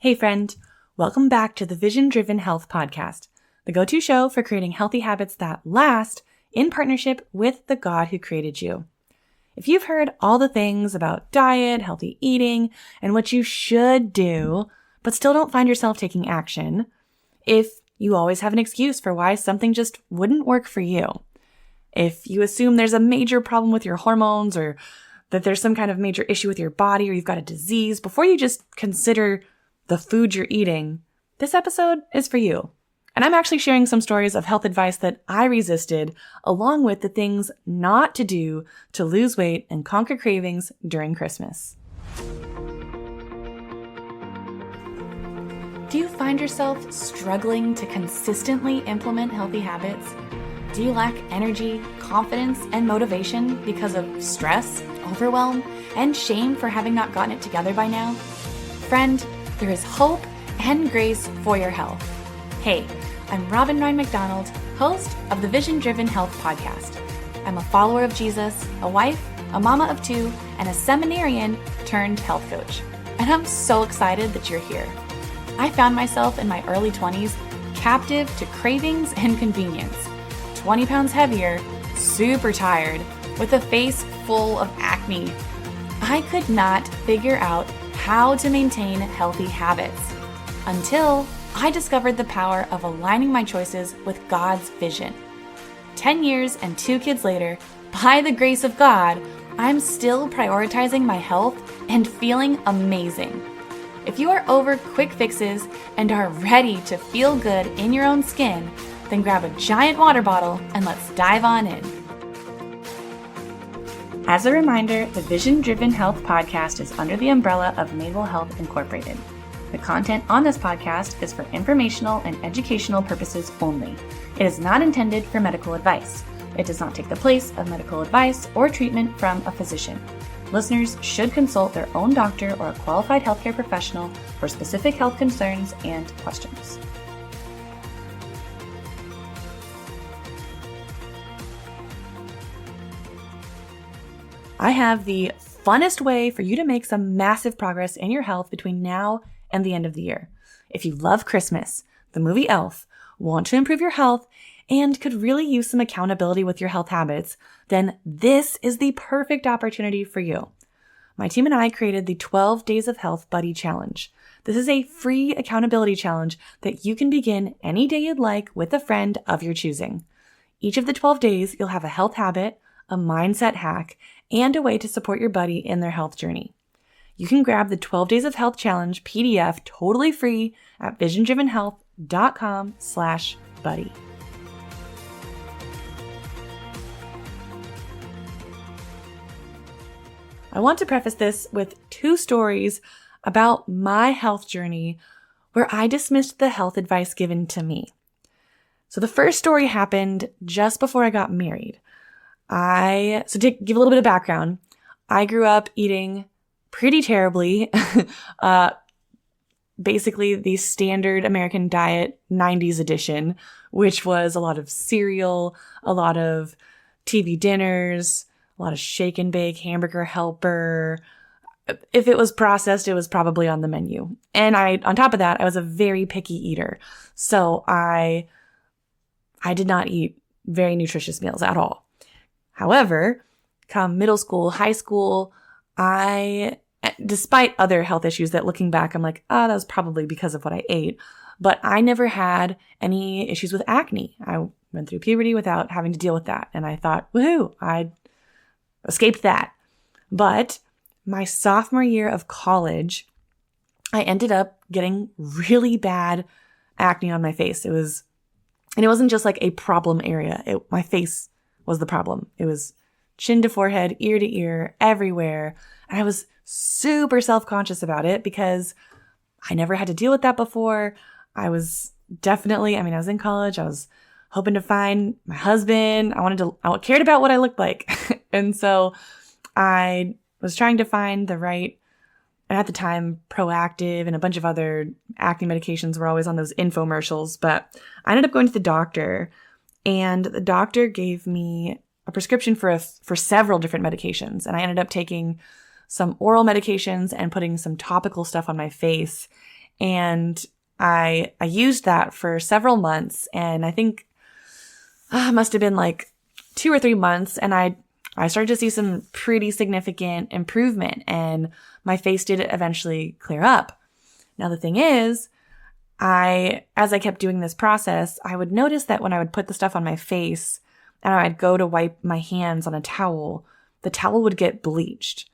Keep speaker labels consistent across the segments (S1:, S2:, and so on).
S1: Hey friend, welcome back to the Vision Driven Health Podcast, the go-to show for creating healthy habits that last in partnership with the God who created you. If you've heard all the things about diet, healthy eating, and what you should do, but still don't find yourself taking action, if you always have an excuse for why something just wouldn't work for you, if you assume there's a major problem with your hormones or that there's some kind of major issue with your body or you've got a disease, before you just consider the food you're eating, this episode is for you. And I'm actually sharing some stories of health advice that I resisted, along with the things not to do to lose weight and conquer cravings during Christmas. Do you find yourself struggling to consistently implement healthy habits? Do you lack energy, confidence, and motivation because of stress, overwhelm, and shame for having not gotten it together by now? Friend, there is hope and grace for your health. Hey, I'm Robin Ryan McDonald, host of the Vision Driven Health Podcast. I'm a follower of Jesus, a wife, a mama of two, and a seminarian turned health coach. And I'm so excited that you're here. I found myself in my early 20s captive to cravings and convenience, 20 pounds heavier, super tired, with a face full of acne. I could not figure out how to maintain healthy habits until I discovered the power of aligning my choices with God's vision. 10 years and 2 kids later, by the grace of God, I'm still prioritizing my health and feeling amazing. If you are over quick fixes and are ready to feel good in your own skin, then grab a giant water bottle and let's dive on in. As a reminder, the Vision Driven Health Podcast is under the umbrella of Naval Health Incorporated. The content on this podcast is for informational and educational purposes only. It is not intended for medical advice. It does not take the place of medical advice or treatment from a physician. Listeners should consult their own doctor or a qualified healthcare professional for specific health concerns and questions. I have the funnest way for you to make some massive progress in your health between now and the end of the year. If you love Christmas, the movie Elf, want to improve your health, and could really use some accountability with your health habits, then this is the perfect opportunity for you. My team and I created the 12 Days of Health Buddy Challenge. This is a free accountability challenge that you can begin any day you'd like with a friend of your choosing. Each of the 12 days, you'll have a health habit, a mindset hack, and a way to support your buddy in their health journey. You can grab the 12 Days of Health Challenge PDF totally free at visiondrivenhealth.com/buddy. I want to preface this with 2 stories about my health journey where I dismissed the health advice given to me. So the first story happened just before I got married. So to give a little bit of background, I grew up eating pretty terribly, basically the standard American diet 90s edition, which was a lot of cereal, a lot of TV dinners, a lot of shake and bake, hamburger helper. If it was processed, it was probably on the menu. And on top of that, I was a very picky eater. So I did not eat very nutritious meals at all. However, come middle school, high school, despite other health issues that looking back, I'm like, that was probably because of what I ate. But I never had any issues with acne. I went through puberty without having to deal with that. And I thought, woohoo, I escaped that. But my sophomore year of college, I ended up getting really bad acne on my face. And it wasn't just like a problem area. My face was the problem. It was chin to forehead, ear to ear, everywhere. And I was super self-conscious about it because I never had to deal with that before. I was in college. I was hoping to find my husband. I cared about what I looked like. And so I was trying to find the right, and at the time, Proactive and a bunch of other acne medications were always on those infomercials. But I ended up going to the doctor, and the doctor gave me a prescription for several different medications. And I ended up taking some oral medications and putting some topical stuff on my face. And I used that for several months, and I think it must have been like 2 or 3 months, and I started to see some pretty significant improvement, and my face did eventually clear up. Now the thing is, as I kept doing this process, I would notice that when I would put the stuff on my face and I'd go to wipe my hands on a towel, the towel would get bleached.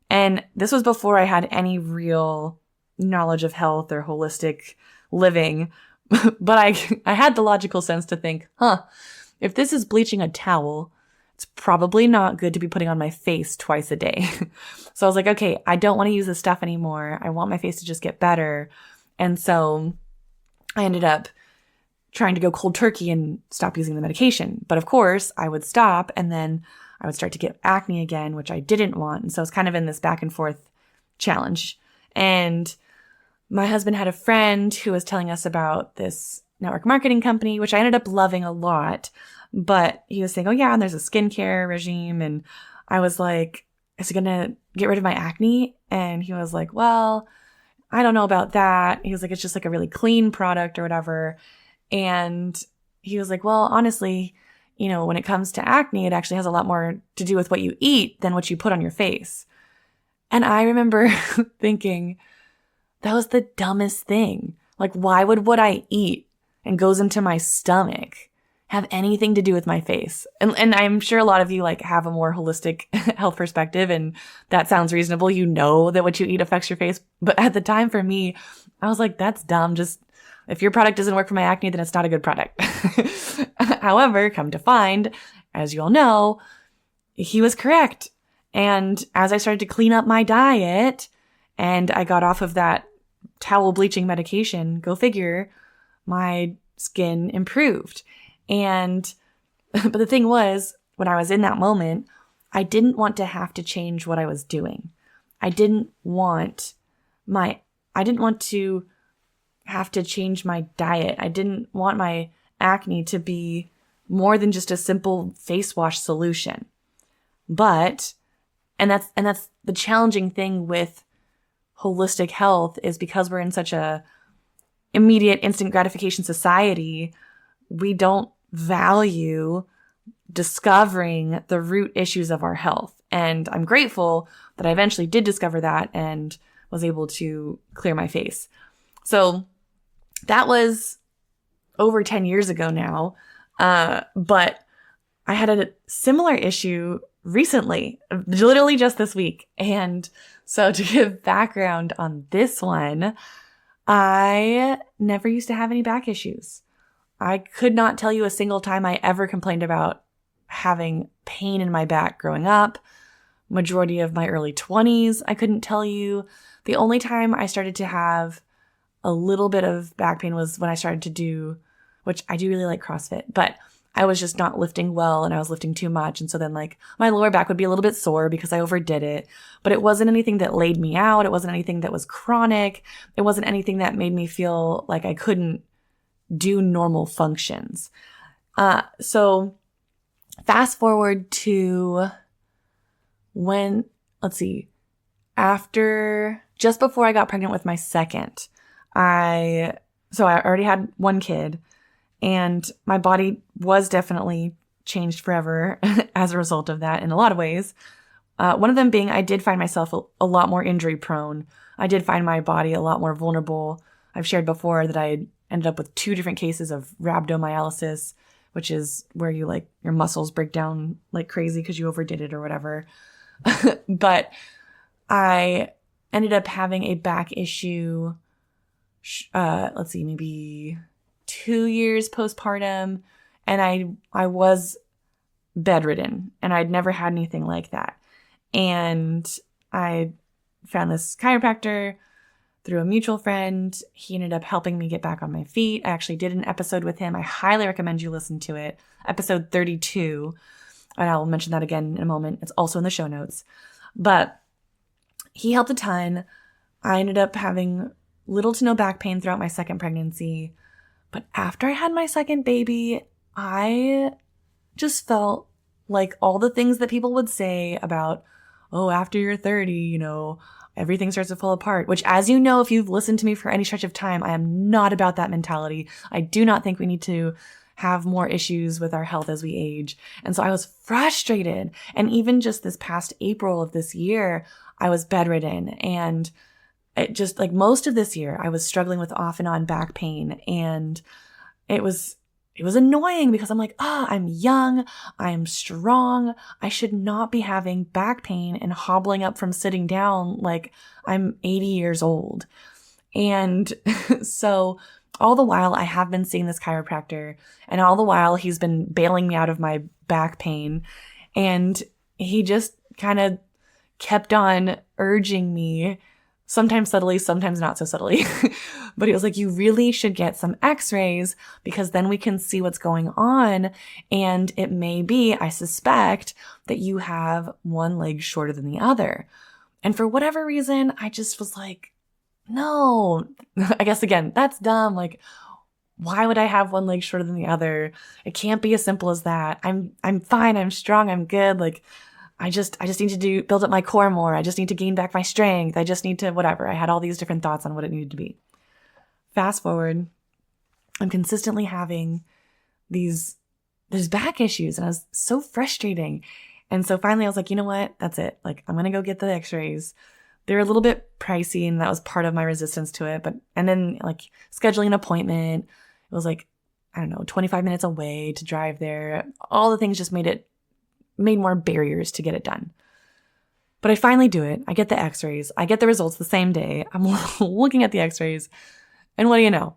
S1: And this was before I had any real knowledge of health or holistic living. But I had the logical sense to think, if this is bleaching a towel, it's probably not good to be putting on my face twice a day. So I was like, okay, I don't want to use this stuff anymore. I want my face to just get better. And so I ended up trying to go cold turkey and stop using the medication. But of course, I would stop and then I would start to get acne again, which I didn't want. And so I was kind of in this back and forth challenge. And my husband had a friend who was telling us about this network marketing company, which I ended up loving a lot. But he was saying, oh yeah, and there's a skincare regime. And I was like, is it going to get rid of my acne? And he was like, well, I don't know about that. He was like, it's just like a really clean product or whatever. And he was like, well, honestly, when it comes to acne, it actually has a lot more to do with what you eat than what you put on your face. And I remember thinking, that was the dumbest thing. Like, why would what I eat and goes into my stomach have anything to do with my face? And I'm sure a lot of you have a more holistic health perspective, and that sounds reasonable. That what you eat affects your face. But at the time for me, I was like, that's dumb. Just if your product doesn't work for my acne, then it's not a good product. However, come to find, as you all know, he was correct. And as I started to clean up my diet and I got off of that towel bleaching medication, go figure, my skin improved. But the thing was, when I was in that moment, I didn't want to have to change what I was doing. I didn't want to have to change my diet. I didn't want my acne to be more than just a simple face wash solution. And that's the challenging thing with holistic health, is because we're in such a immediate instant gratification society, we don't value discovering the root issues of our health. And I'm grateful that I eventually did discover that and was able to clear my face. So that was over 10 years ago now. But I had a similar issue recently, literally just this week. And so to give background on this one, I never used to have any back issues. I could not tell you a single time I ever complained about having pain in my back growing up. Majority of my early 20s, I couldn't tell you. The only time I started to have a little bit of back pain was when I started to do, which I do really like CrossFit, but I was just not lifting well and I was lifting too much. And so then my lower back would be a little bit sore because I overdid it, but it wasn't anything that laid me out. It wasn't anything that was chronic. It wasn't anything that made me feel like I couldn't do normal functions. So fast forward to just before I got pregnant with my second, I already had one kid. And my body was definitely changed forever as a result of that in a lot of ways. One of them being I did find myself a lot more injury prone. I did find my body a lot more vulnerable. I've shared before that I ended up with 2 different cases of rhabdomyolysis, which is where your muscles break down like crazy because you overdid it or whatever. But I ended up having a back issue, maybe 2 years postpartum, and I was bedridden, and I'd never had anything like that. And I found this chiropractor through a mutual friend. He ended up helping me get back on my feet. I actually did an episode with him. I highly recommend you listen to it. Episode 32. And I'll mention that again in a moment. It's also in the show notes. But he helped a ton. I ended up having little to no back pain throughout my second pregnancy. But after I had my second baby, I just felt like all the things that people would say about, oh, after you're 30, everything starts to fall apart, which, as you know, if you've listened to me for any stretch of time, I am not about that mentality. I do not think we need to have more issues with our health as we age. And so I was frustrated. And even just this past April of this year, I was bedridden, and it just like most of this year, I was struggling with off and on back pain, and it was annoying because I'm like, I'm young, I'm strong, I should not be having back pain and hobbling up from sitting down like I'm 80 years old. And so all the while I have been seeing this chiropractor, and all the while he's been bailing me out of my back pain, and he just kind of kept on urging me, sometimes subtly, sometimes not so subtly. But he was like, you really should get some x-rays because then we can see what's going on. And it may be, I suspect, that you have one leg shorter than the other. And for whatever reason, I just was like, no, I guess again, that's dumb. Like, why would I have one leg shorter than the other? It can't be as simple as that. I'm fine. I'm strong. I'm good. Like, I just need to build up my core more. I just need to gain back my strength. I just need to whatever. I had all these different thoughts on what it needed to be. Fast forward, I'm consistently having these back issues, and I was so frustrating. And so finally I was like, you know what? That's it. Like, I'm going to go get the x-rays. They're a little bit pricey, and that was part of my resistance to it. And then like scheduling an appointment, it was like, I don't know, 25 minutes away to drive there. All the things just made more barriers to get it done. But I finally do it. I get the x-rays. I get the results the same day. I'm looking at the x-rays, and what do you know?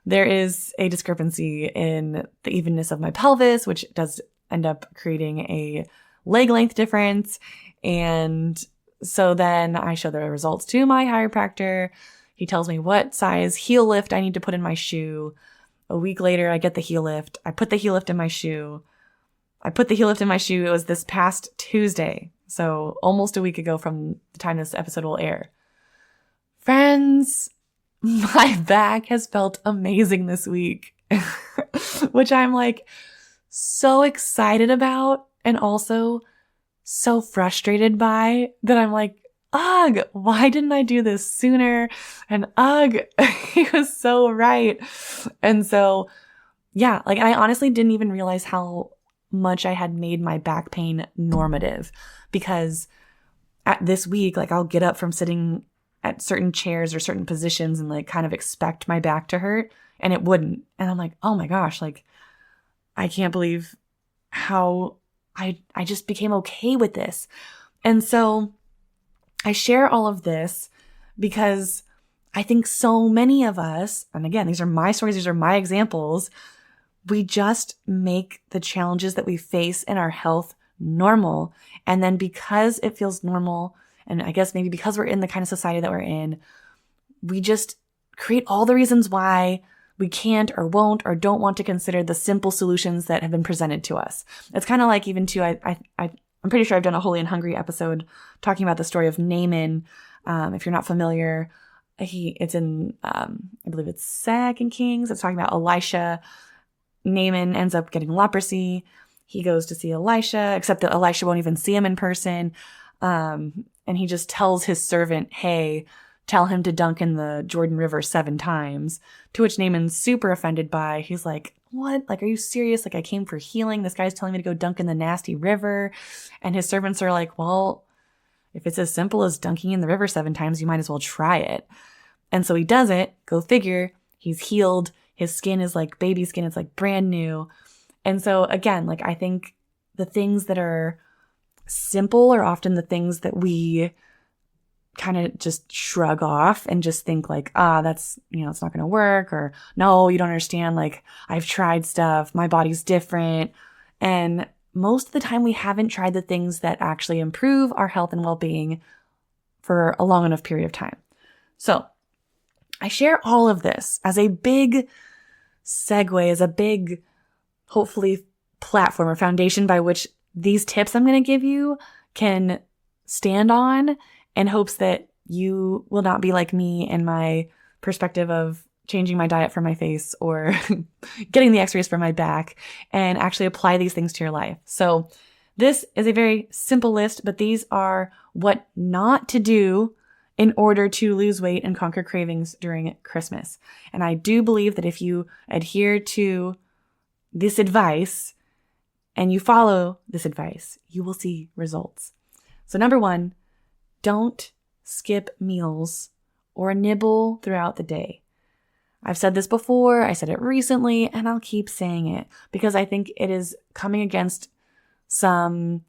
S1: There is a discrepancy in the evenness of my pelvis, which does end up creating a leg length difference. And so then I show the results to my chiropractor. He tells me what size heel lift I need to put in my shoe. A week later, I get the heel lift. I put the heel lift in my shoe. It was this past Tuesday. So almost a week ago from the time this episode will air. Friends, my back has felt amazing this week, which I'm like so excited about and also so frustrated by that I'm like, ugh, why didn't I do this sooner? And ugh, he was so right. And so, yeah, like I honestly didn't even realize how much I had made my back pain normative, because at this week, like I'll get up from sitting at certain chairs or certain positions and like kind of expect my back to hurt, and it wouldn't. And I'm like, oh my gosh, like I can't believe how I just became okay with this. And so I share all of this because I think so many of us, and again, these are my stories, these are my examples, we just make the challenges that we face in our health normal. And then because it feels normal, and I guess maybe because we're in the kind of society that we're in, we just create all the reasons why we can't or won't or don't want to consider the simple solutions that have been presented to us. It's kind of like even too, I'm pretty sure I've done a Holy and Hungry episode talking about the story of Naaman. If you're not familiar, it's in, I believe it's 2 Kings. It's talking about Elisha. Naaman ends up getting leprosy. He goes to see Elisha, except that Elisha won't even see him in person. And he just tells his servant, hey, tell him to dunk in the Jordan River 7 times, to which Naaman's super offended by. He's like, what? Like, are you serious? Like, I came for healing. This guy's telling me to go dunk in the nasty river. And his servants are like, well, if it's as simple as dunking in the river 7 times, you might as well try it. And so he does it. Go figure. He's healed. His skin is like baby skin. It's like brand new. And so again, like I think the things that are simple are often the things that we kind of just shrug off and just think like, that's, it's not going to work, or no, you don't understand. Like I've tried stuff. My body's different. And most of the time we haven't tried the things that actually improve our health and well-being for a long enough period of time. So I share all of this as a big segue, as a big, hopefully, platform or foundation by which these tips I'm going to give you can stand on, in hopes that you will not be like me in my perspective of changing my diet for my face or getting the x-rays for my back, and actually apply these things to your life. So this is a very simple list, but these are what not to do in order to lose weight and conquer cravings during Christmas. And I do believe that if you adhere to this advice and you follow this advice, you will see results. So number 1, don't skip meals or nibble throughout the day. I've said this before, I said it recently, and I'll keep saying it because I think it is coming against some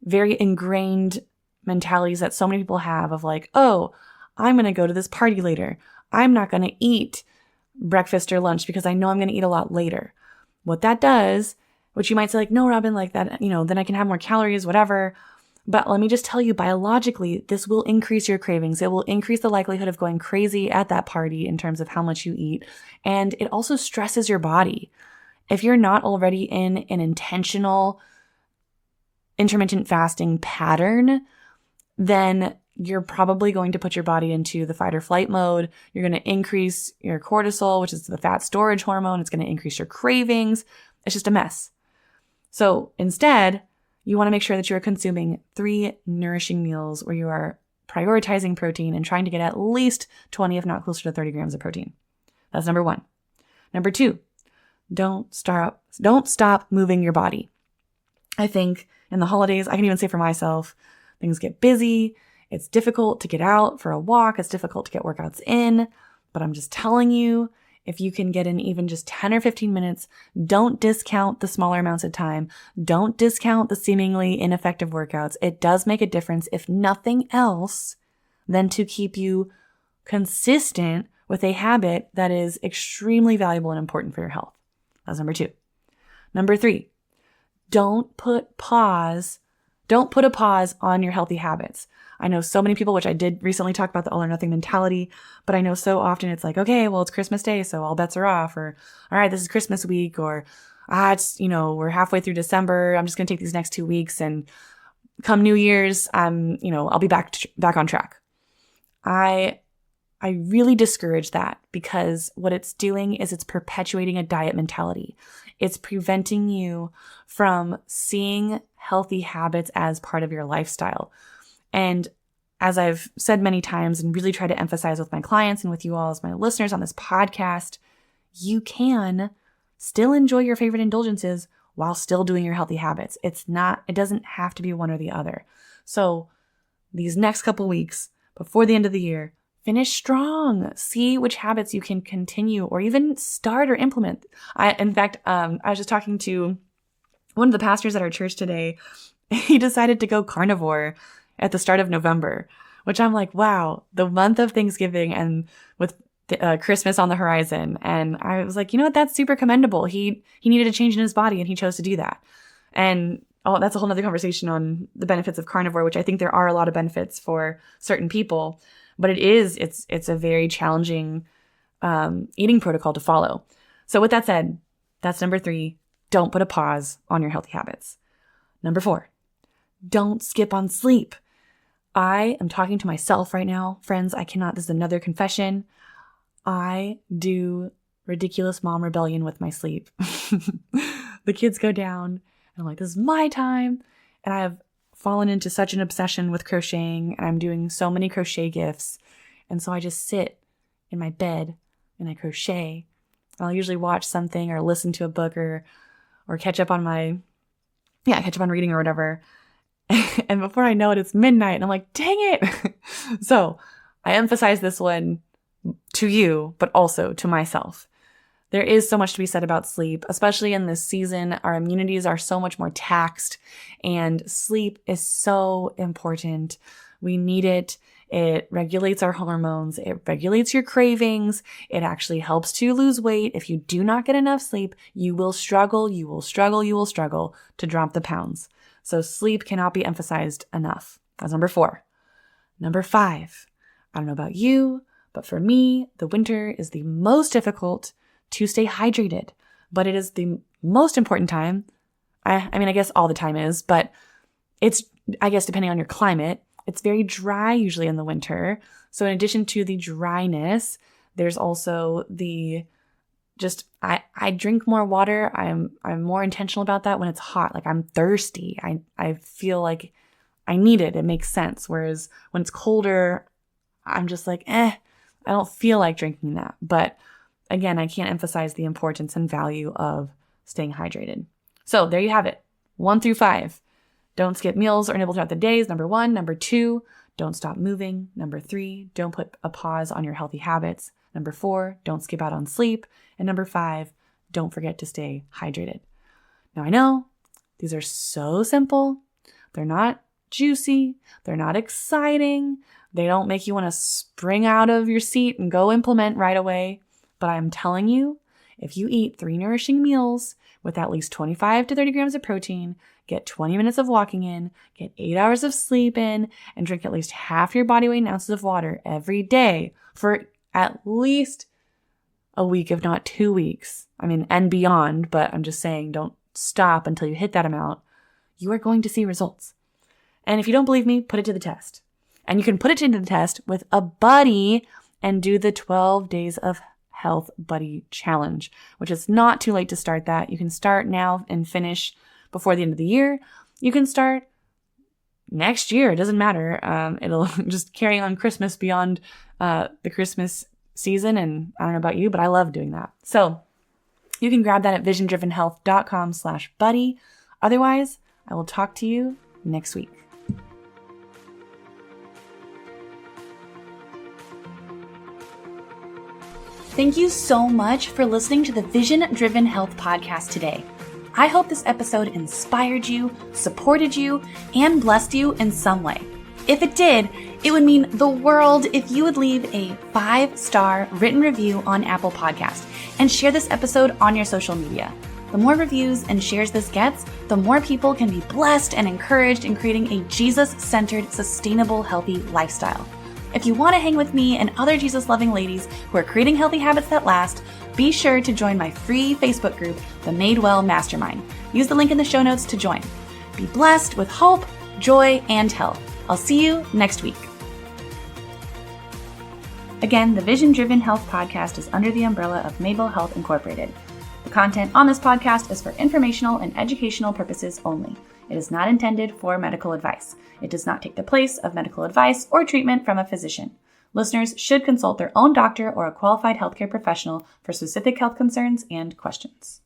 S1: very ingrained mentalities that so many people have of like, oh, I'm going to go to this party later. I'm not going to eat breakfast or lunch because I know I'm going to eat a lot later. What that does, which you might say like, no, Robin, like that, then I can have more calories, whatever. But let me just tell you, biologically, this will increase your cravings. It will increase the likelihood of going crazy at that party in terms of how much you eat. And it also stresses your body. If you're not already in an intentional intermittent fasting pattern, then you're probably going to put your body into the fight or flight mode. You're going to increase your cortisol, which is the fat storage hormone. It's going to increase your cravings. It's just a mess. So instead, you want to make sure that you're consuming 3 nourishing meals where you are prioritizing protein and trying to get at least 20, if not closer to 30 grams of protein. That's number 1. Number 2, don't stop moving your body. I think in the holidays, I can even say for myself, things get busy. It's difficult to get out for a walk. It's difficult to get workouts in. But I'm just telling you, if you can get in even just 10 or 15 minutes, don't discount the smaller amounts of time. Don't discount the seemingly ineffective workouts. It does make a difference, if nothing else, than to keep you consistent with a habit that is extremely valuable and important for your health. That's number 2. Number 3, don't put a pause on your healthy habits. I know so many people, which I did recently talk about the all or nothing mentality, but I know so often it's like, okay, well, it's Christmas Day, so all bets are off, or all right, this is Christmas week, or we're halfway through December. I'm just going to take these next 2 weeks, and come New Year's, I'll be back on track. I really discourage that, because what it's doing is it's perpetuating a diet mentality. It's preventing you from seeing healthy habits as part of your lifestyle. And as I've said many times and really try to emphasize with my clients and with you all as my listeners on this podcast, you can still enjoy your favorite indulgences while still doing your healthy habits. It doesn't have to be one or the other. So these next couple weeks before the end of the year, finish strong. See which habits you can continue or even start or implement. I was just talking to one of the pastors at our church today. He decided to go carnivore at the start of November, which I'm like, wow, the month of Thanksgiving and with Christmas on the horizon. And I was like, you know what? That's super commendable. He needed a change in his body and he chose to do that. And that's a whole nother conversation on the benefits of carnivore, which I think there are a lot of benefits for certain people, but it's a very challenging eating protocol to follow. So with that said, that's number 3. Don't put a pause on your healthy habits. Number 4, don't skip on sleep. I am talking to myself right now. Friends, this is another confession. I do ridiculous mom rebellion with my sleep. The kids go down and I'm like, this is my time. And I have fallen into such an obsession with crocheting, and I'm doing so many crochet gifts. And so I just sit in my bed and I crochet. I'll usually watch something or listen to a book or catch up on reading or whatever. And before I know it, it's midnight and I'm like, dang it. So I emphasize this one to you, but also to myself. There is so much to be said about sleep, especially in this season. Our immunities are so much more taxed, and sleep is so important. We need it. It regulates our hormones. It regulates your cravings. It actually helps to lose weight. If you do not get enough sleep, you will struggle to drop the pounds. So sleep cannot be emphasized enough. That's number 4. Number 5, I don't know about you, but for me, the winter is the most difficult to stay hydrated, but it is the most important time. I guess all the time is, but it's, depending on your climate, it's very dry usually in the winter. So in addition to the dryness, there's also I drink more water. I'm more intentional about that when it's hot. Like I'm thirsty. I feel like I need it. It makes sense. Whereas when it's colder, I'm just like, I don't feel like drinking that. But again, I can't emphasize the importance and value of staying hydrated. So there you have it. 1 through 5. Don't skip meals or nibble throughout the days. Number 1. Number 2, don't stop moving. Number 3, don't put a pause on your healthy habits. Number 4, don't skip out on sleep. And number 5, don't forget to stay hydrated. Now I know these are so simple. They're not juicy. They're not exciting. They don't make you want to spring out of your seat and go implement right away. But I'm telling you, if you eat 3 nourishing meals with at least 25 to 30 grams of protein, get 20 minutes of walking in, get 8 hours of sleep in, and drink at least half your body weight in ounces of water every day for at least a week, if not 2 weeks. And beyond, but I'm just saying don't stop until you hit that amount. You are going to see results. And if you don't believe me, put it to the test. And you can put it to the test with a buddy and do the 12 days of Health Buddy Challenge, which is not too late to start that. You can start now and finish before the end of the year. You can start next year. It doesn't matter. It'll just carry on Christmas beyond the Christmas season. And I don't know about you, but I love doing that. So you can grab that at visiondrivenhealth.com/buddy. Otherwise, I will talk to you next week. Thank you so much for listening to the Vision Driven Health podcast today. I hope this episode inspired you, supported you, and blessed you in some way. If it did, it would mean the world if you would leave a 5-star written review on Apple Podcast and share this episode on your social media. The more reviews and shares this gets, the more people can be blessed and encouraged in creating a Jesus-centered, sustainable, healthy lifestyle. If you want to hang with me and other Jesus-loving ladies who are creating healthy habits that last, be sure to join my free Facebook group, the Made Well Mastermind. Use the link in the show notes to join. Be blessed with hope, joy, and health. I'll see you next week. Again, the Vision Driven Health podcast is under the umbrella of Made Well Health Incorporated. The content on this podcast is for informational and educational purposes only. It is not intended for medical advice. It does not take the place of medical advice or treatment from a physician. Listeners should consult their own doctor or a qualified healthcare professional for specific health concerns and questions.